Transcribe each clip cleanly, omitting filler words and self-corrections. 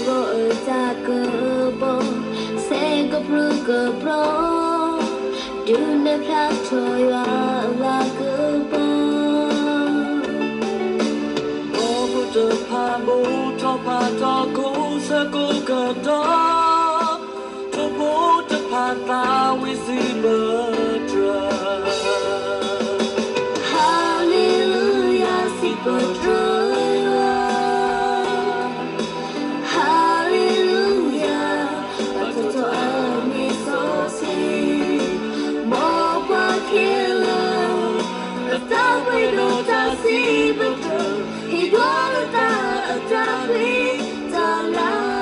go ta cơ bo se go pro do ne pla thôi la cơ bo ô bu tơ pa bu to cô sa cô cơ đó to bu tơ pa ta we see murder hallelujah si potro si bất ngờ thì đó là ta biết ta là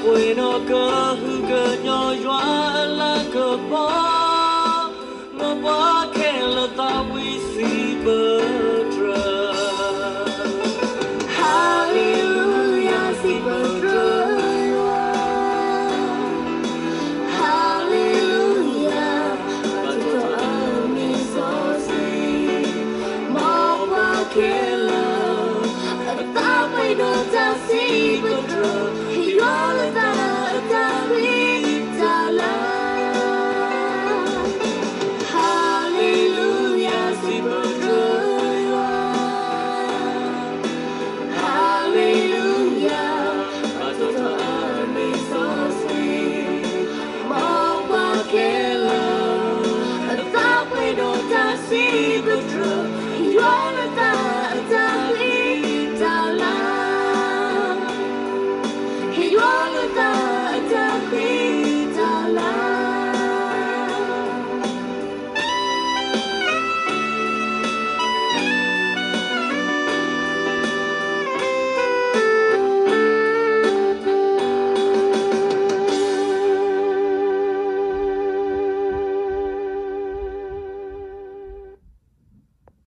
bueno cơ hư cơ nhỏ doa la cơ bó nó bó khe là ta quý si bờ trờ hallelujah si bờ trờ hallelujah và cho ami so si mò qua khe là ta phải đồ ta si bờ trờ đó là ta biết ta là hallelujah si bờ rơi hallelujah và cho ami so si bỏ qua kẻ lờ ta phải đồ ta si bờ rơi